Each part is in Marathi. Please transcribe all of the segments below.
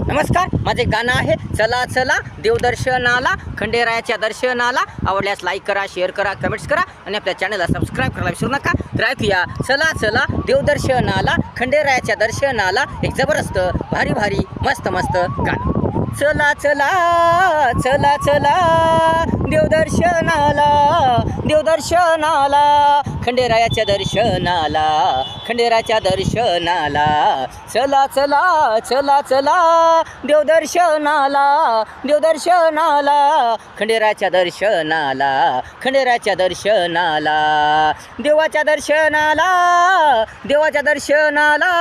नमस्कार, माझे गाणं आहे चला चला देवदर्शनाला, खंडेरायाच्या दर्शनाला. आवडल्यास लाईक करा, शेअर करा, कमेंट्स करा आणि आपल्या चॅनलला सबस्क्राईब करायला विसरू नका. तर ऐकूया चला चला देवदर्शनाला, खंडेरायाच्या दर्शनाला. एक जबरदस्त भारी भारी मस्त मस्त गाणं. चला चला चला चला देवदर्शनाला, देवदर्शनाला, खंडेरायाच्या दर्शनाला, खंडेरायाच्या दर्शनाला. चला चला चला चला देवदर्शनाला, देवदर्शनाला, खंडेरायाच्या दर्शनाला, खंडेरायाच्या दर्शनाला. देवाच्या दर्शनाला, देवाच्या दर्शनाला,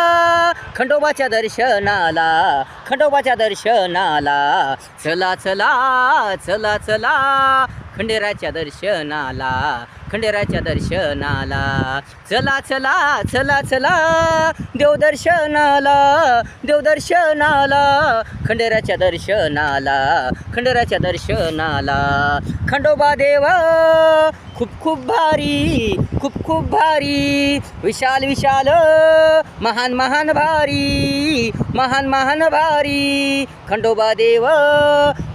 खंडोबाच्या दर्शनाला, खंडोबाच्या दर्शनाला. चला चला चला चला खंडेरायाच्या दर्शनाला, खंडेरायाच्या दर्शनाला. चला चला चला चला देवदर्शनाला, देवदर्शनाला, खंडेरायाच्या दर्शनाला, खंडेरायाच्या दर्शनाला. खंडोबा देव खूप खूप भारी, खूप खूप भारी, विशाल विशाल, महान महान भारी, महान महान भारी. खंडोबा देव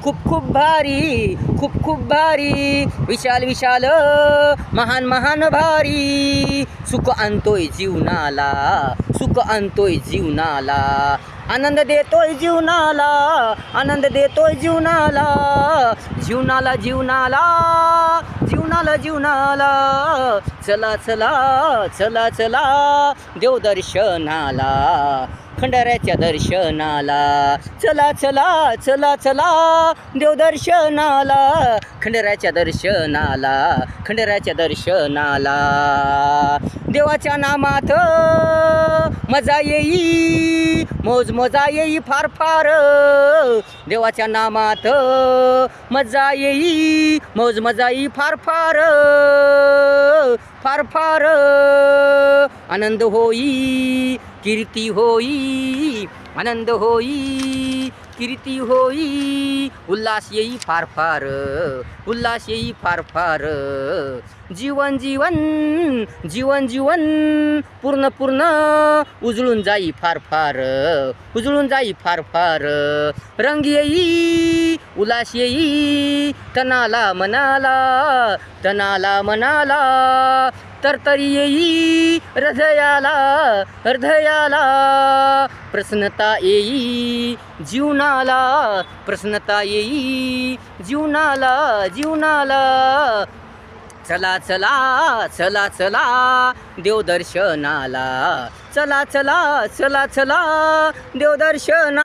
खूप खूप भारी, खूप खूप भारी, विशाल विशाल, महान महान भारी. सुख आणतोय जीवनाला, सुख आणतोय जीवनाला, आनंद देतोय जीवनाला, आनंद देतोय जीवनाला, जीवनाला जीवनाला, जीवनाला जीवनाला. चला चला चला चला देवदर्शनाला, खंडेरायाच्या दर्शनाला. चला चला चला चला देवदर्शनाला, खंडेरायाच्या दर्शनाला, खंडेरायाच्या दर्शनाला. देवाच्या नामात मजा येई, मौज मजा येई फार फार. देवाच्या नामात मजा येई, मौज मजा येई फार फार, फार फार. आनंद होई, कीर्ती होई, आनंद होई, कीर्ती होई, उल्हास येई फार फार, उल्हास येई फार फार. जीवन जीवन जीवन जीवन पूर्ण पूर्ण उजळून जाई फार फार, उजळून जाई फार फार. रंग येई, उल्हास येई, तनाला मनाला, तनाला मनाला. तरतरी येई हृदयाला, हृदयाला. प्रसन्नता येई जीवनाला, प्रसन्नता येई जीवनाला, जीवनाला. चला चला चला चला देवदर्शनाला, चला चला चला चला देवदर्शना.